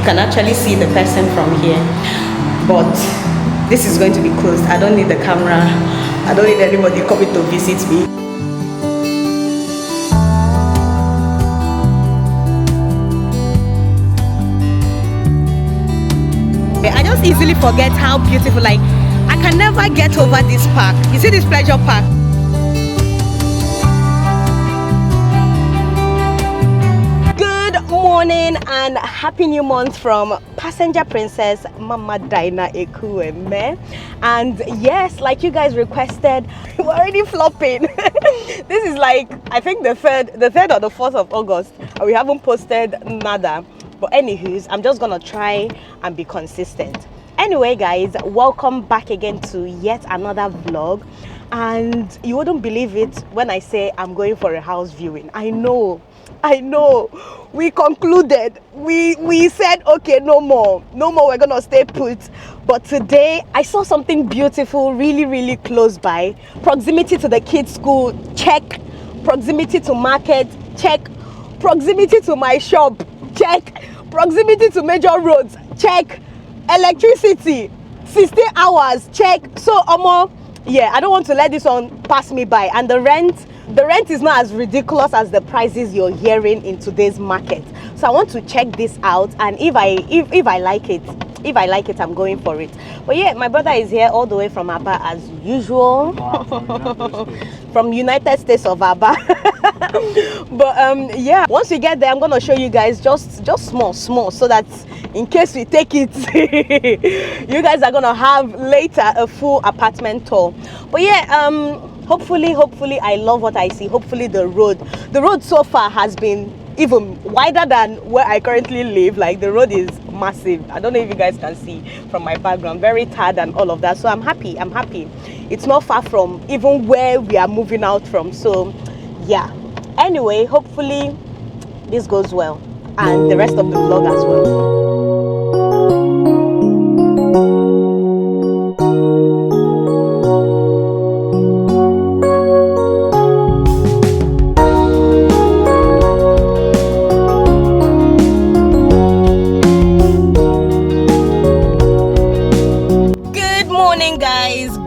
can actually see the person from here, but this is going to be closed. I don't need the camera. I don't need anybody coming to visit me. I just easily forget how beautiful, like, I can never get over this park. You see this pleasure park? Good morning and happy new month from passenger princess Mama Dyna Ekwueme. And yes, like you guys requested, we're already flopping. This is like, I think the 3rd or the 4th of August, and we haven't posted nada. But anywho's, I'm just gonna try and be consistent. Anyway guys, welcome back again to yet another vlog. And you wouldn't believe it when I say I'm going for a house viewing. I know, we concluded, we said okay, no more, we're gonna stay put. But today I saw something beautiful, really close by. Proximity to the kids' school, check. Proximity to market, check. Proximity to my shop, check. Proximity to major roads, check. Electricity, 16 hours, check. So yeah, I don't want to let this one pass me by. And the rent is not as ridiculous as the prices you're hearing in today's market. So I want to check this out, and if I like it, I'm going for it. But yeah, my brother is here all the way from Aba as usual. Wow, from United States of Aba. But yeah, once we get there, I'm gonna show you guys just small, so that in case we take it, you guys are gonna have later a full apartment tour. But yeah, hopefully I love what I see. Hopefully the road so far has been even wider than where I currently live. Like, the road is massive. I don't know if you guys can see from my background, very tired and all of that. So I'm happy. It's not far from even where we are moving out from. So yeah, anyway, hopefully this goes well, and the rest of the vlog as well.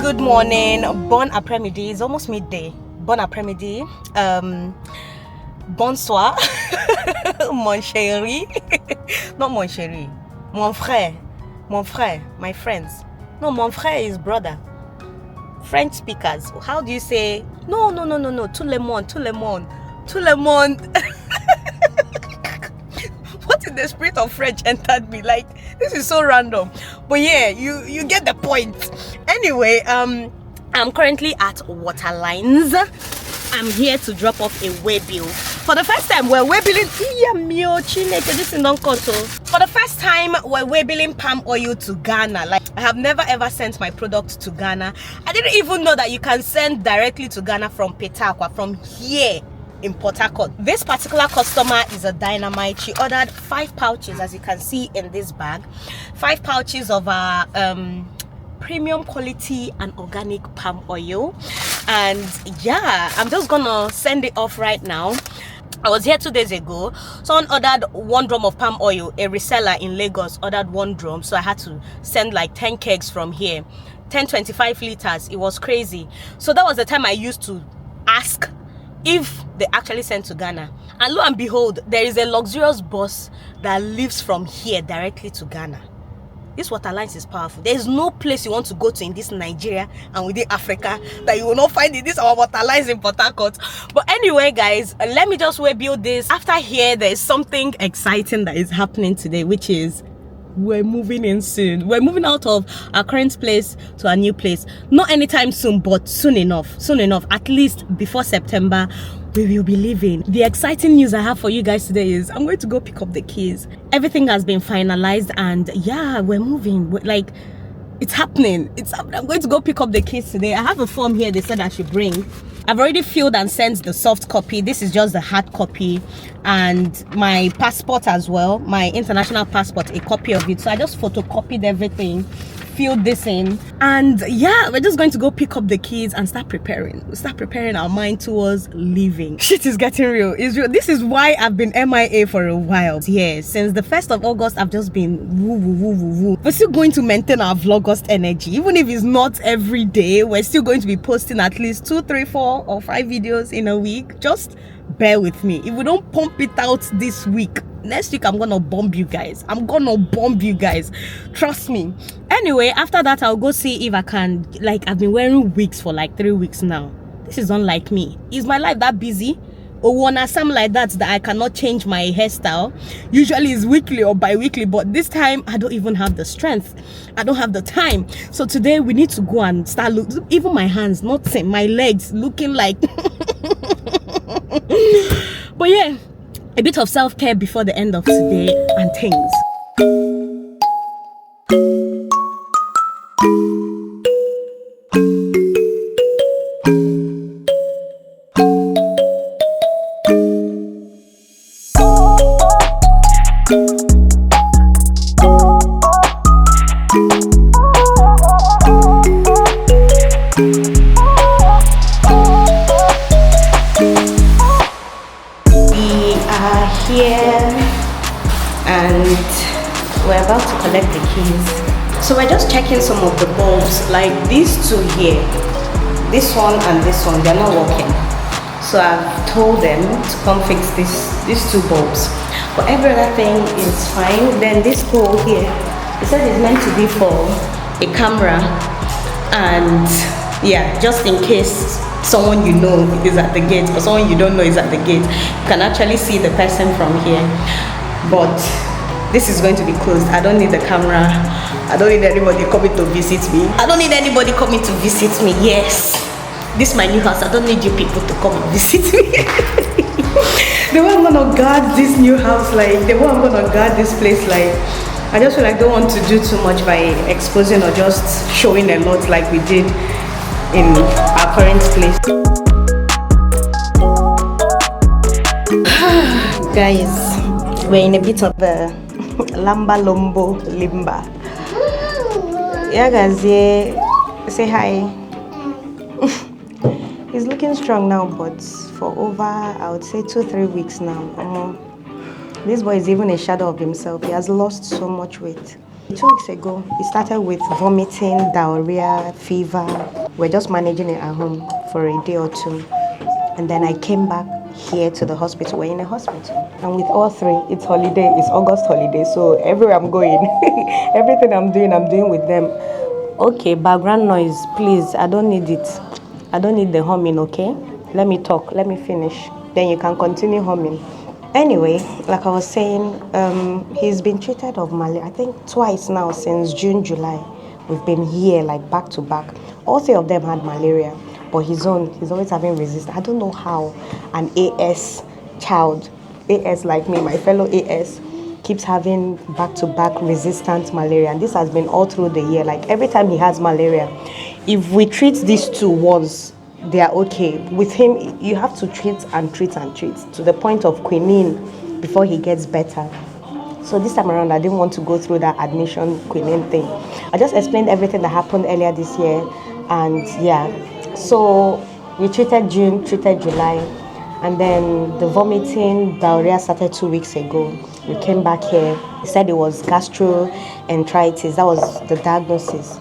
Good morning, bon après-midi. It's almost midday. Bon après-midi. Bonsoir. Mon chéri. Not mon chéri. Mon frère. My friends. No, mon frère is brother. French speakers. How do you say? No. Tout le monde. What in the spirit of French entered me? Like, this is so random. But yeah, you get the point. Anyway, I'm currently at Waterlines. I'm here to drop off a waybill. For the first time, we're waybilling. For the first time, we're waybilling palm oil to Ghana. Like, I have never ever sent my product to Ghana. I didn't even know that you can send directly to Ghana from Portharcourt, from here in Portharcourt. This particular customer is a dynamite. She ordered 5 pouches, as you can see in this bag. 5 pouches of our premium quality and organic palm oil. And yeah, I'm just gonna send it off right now. I was here 2 days ago. Someone ordered 1 drum of palm oil. A reseller in Lagos ordered 1 drum, so I had to send like 10 kegs from here, 25 liters. It was crazy. So that was the time I used to ask if they actually sent to Ghana. And lo and behold, there is a luxurious bus that leaves from here directly to Ghana. This Waterlines is powerful. There is no place you want to go to in this Nigeria and within Africa that you will not find in this our Waterlines in Portharcourt. But anyway guys, let me just waybill this. After here, there is something exciting that is happening today, which is we're moving in soon. We're moving out of our current place to our new place. Not anytime soon, but soon enough, at least before September, we will be leaving. The exciting news I have for you guys today is I'm going to go pick up the keys. Everything has been finalized, and yeah, we're moving. Like, it's happening. I'm going to go pick up the keys today. I have a form here they said I should bring. I've already filled and sent the soft copy. This is just the hard copy, and my passport as well, my international passport, a copy of it. So I just photocopied everything, fill this in, and yeah, we're just going to go pick up the keys and start preparing our mind towards leaving. Shit is getting real. It's real. This is why I've been MIA for a while. Yeah, since the 1st of August I've just been woo. We're still going to maintain our vlogust energy, even if it's not every day. We're still going to be posting at least 2, 3, 4 or 5 videos in a week. Just bear with me. If we don't pump it out this week, next week I'm gonna bomb you guys. Trust me. Anyway, after that I'll go see if I can, like, I've been wearing wigs for like 3 weeks now. This is unlike me. Is my life that busy? Or wanna something like that I cannot change my hairstyle? Usually it's weekly or bi-weekly, but this time I don't even have the strength. I don't have the time. So today we need to go and start even my hands, not saying my legs, looking like but yeah, a bit of self-care before the end of today and things. We're about to collect the keys. So we're just checking some of the bulbs, like these two here, this one and this one, they're not working. So I've told them to come fix these 2 bulbs, but every other thing is fine. Then this pole here, it said it's meant to be for a camera, and yeah, just in case someone you know is at the gate or someone you don't know is at the gate, you can actually see the person from here. But this is going to be closed. I don't need the camera. I don't need anybody coming to visit me. Yes, this is my new house. I don't need you people to come and visit me. The way I'm gonna guard this new house, like the way I'm gonna guard this place, like I just feel like I don't want to do too much by exposing or just showing a lot like we did in our current place. Guys, we're in a bit of a limba. Yeah, guys, yeah. Say hi. He's looking strong now, but for over, I would say 2-3 weeks now. This boy is even a shadow of himself. He has lost so much weight. 2 weeks ago, he started with vomiting, diarrhea, fever. We're just managing it at home for a day or 2. And then I came back here to the hospital. We're in a hospital. And with all 3, it's holiday. It's August holiday. So everywhere I'm going, everything I'm doing with them. Okay, background noise, please. I don't need it. I don't need the humming, okay? Let me talk. Let me finish. Then you can continue humming. Anyway, like I was saying, he's been treated of malaria, I think twice now since June, July. We've been here like back to back. All 3 of them had malaria, but he's always having resistance. I don't know how an AS child, AS like me, my fellow AS, keeps having back-to-back resistant malaria. And this has been all through the year. Like every time he has malaria, if we treat these 2 once, they are okay. With him, you have to treat to the point of quinine before he gets better. So this time around, I didn't want to go through that admission quinine thing. I just explained everything that happened earlier this year, and yeah. So we treated June, treated July, and then the vomiting, diarrhea started 2 weeks ago. We came back here. He said it was gastroenteritis. That was the diagnosis.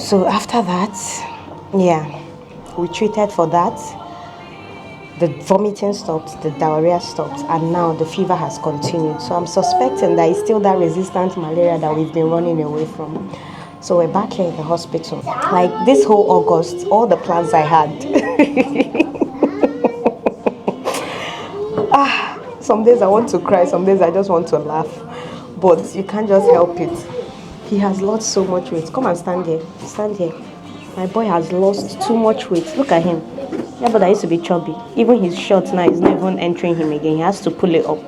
So after that, yeah, we treated for that. The vomiting stopped, the diarrhea stopped, and now the fever has continued. So I'm suspecting that it's still that resistant malaria that we've been running away from. So we're back here in the hospital. Like this whole August, all the plans I had. Some days I want to cry, some days I just want to laugh. But you can't just help it. He has lost so much weight. Come and stand here. Stand here. My boy has lost too much weight. Look at him. Yeah, but I used to be chubby. Even his shorts now is not even entering him again. He has to pull it up.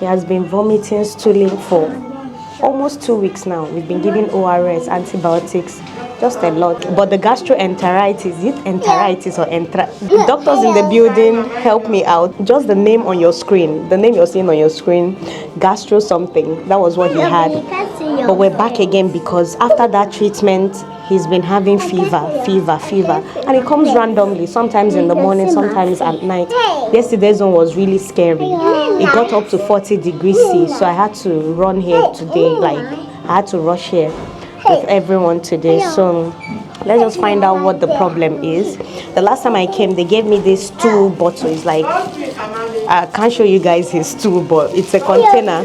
He has been vomiting, stooling for almost 2 weeks now. We've been giving ORS, antibiotics. just a lot. But the gastroenteritis, is it enteritis or doctors in the building help me out. Just the name on your screen, the name you're seeing on your screen, gastro something, that was what he had. But we're back again because after that treatment he's been having fever, and it comes randomly, sometimes in the morning, sometimes at night. Yesterday's one was really scary. It got up to 40 degrees C, so I had to run here today, like I had to rush here with everyone today. So let's just find out what the problem is. The last time I came, they gave me this stool bottle. It's like, I can't show you guys his stool, but it's a container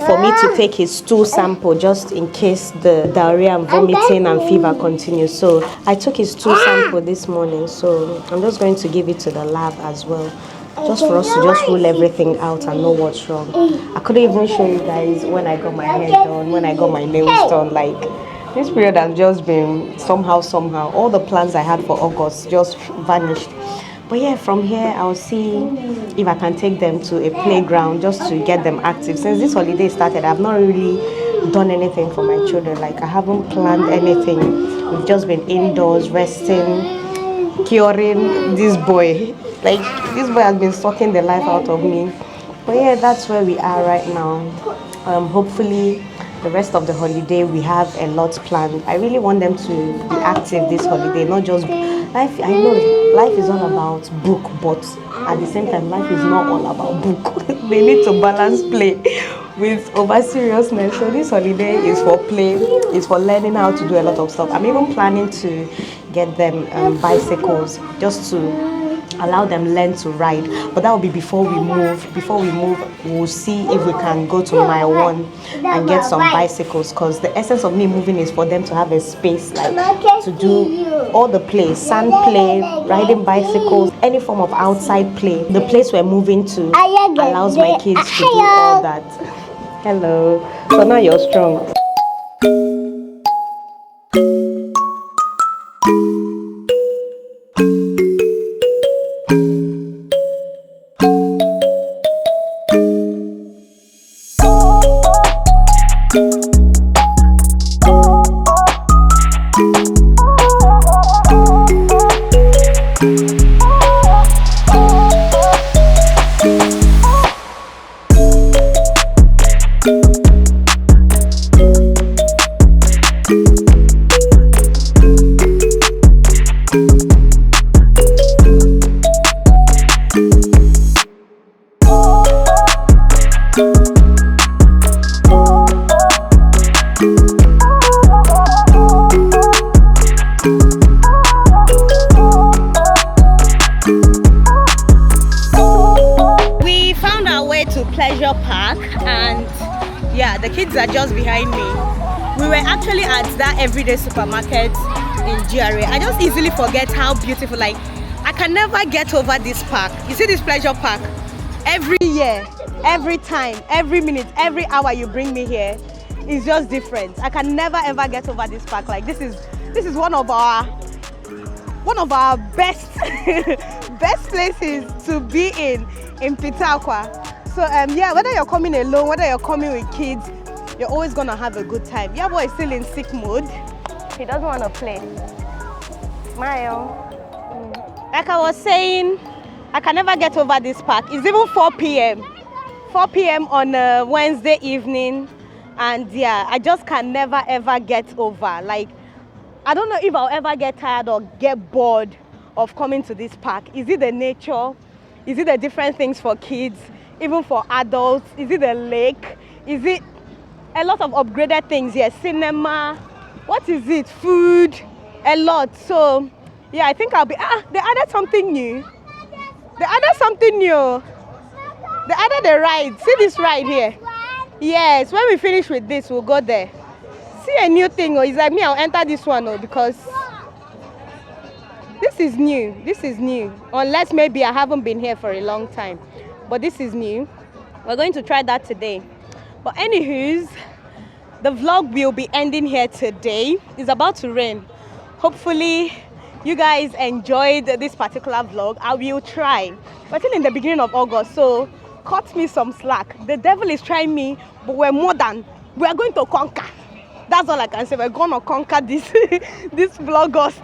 for me to take his stool sample just in case the diarrhea and vomiting and fever continues. So I took his stool sample this morning, so I'm just going to give it to the lab as well, just for us to just rule everything out and know what's wrong. I couldn't even show you guys when I got my hair done, when I got my nails done. Like, this period has just been somehow. All the plans I had for August just vanished. But yeah, from here I'll see if I can take them to a playground just to get them active. Since this holiday started, I've not really done anything for my children. Like, I haven't planned anything. We've just been indoors, resting, curing this boy. Like, this boy has been sucking the life out of me. But yeah, that's where we are right now. Hopefully the rest of the holiday we have a lot planned. I really want them to be active this holiday, not just life. I know life is all about book, but at the same time life is not all about book. They need to balance play with over seriousness. So this holiday is for play, it's for learning how to do a lot of stuff. I'm even planning to get them bicycles, just to allow them learn to ride. But that will be before we move. We'll see if we can go to Mile 1 and get some bicycles, because the essence of me moving is for them to have a space, like to do all the play, sand play, riding bicycles, any form of outside play. The place we're moving to allows my kids to do all that. Hello. So now you're strong. Park, and yeah, the kids are just behind me. We were actually at that everyday supermarket in GRA. I just easily forget how beautiful, like, I can never get over this park. You see this pleasure park? Every year, every time, every minute, every hour you bring me here, it's just different. I can never ever get over this park. Like, this is one of our best best places to be in Portharcourt. So yeah, whether you're coming alone, whether you're coming with kids, you're always gonna have a good time. Yeah, boy is still in sick mode. He doesn't want to play. Smile. Like I was saying, I can never get over this park. It's even 4 p.m. 4 p.m. on a Wednesday evening, and yeah, I just can never ever get over. Like, I don't know if I'll ever get tired or get bored of coming to this park. Is it the nature? Is it the different things for kids? Even for adults? Is it the lake? Is it a lot of upgraded things here? Cinema? What is it? Food? A lot. So yeah, I think I'll be, they added something new. They added something new. They added a ride. See this ride here? Yes, when we finish with this, we'll go there. See a new thing. It's like me, I'll enter this one because this is new. This is new. Unless maybe I haven't been here for a long time. But this is new. We're going to try that today. But anywho's, the vlog will be ending here today. It's about to rain. Hopefully you guys enjoyed this particular vlog. I will try. We're still in the beginning of August, so cut me some slack. The devil is trying me, but we're going to conquer. That's all I can say. We're gonna conquer this this vlogust.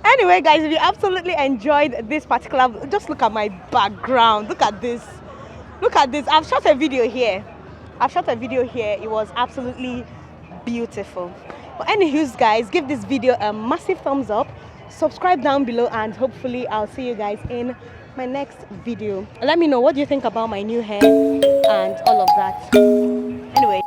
Anyway, guys, if you absolutely enjoyed this particular, just look at my background. Look at this. Look at this. I've shot a video here. It was absolutely beautiful. But anyways, guys, give this video a massive thumbs up, subscribe down below, and hopefully I'll see you guys in my next video. Let me know what do you think about my new hair and all of that. Anyway.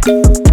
You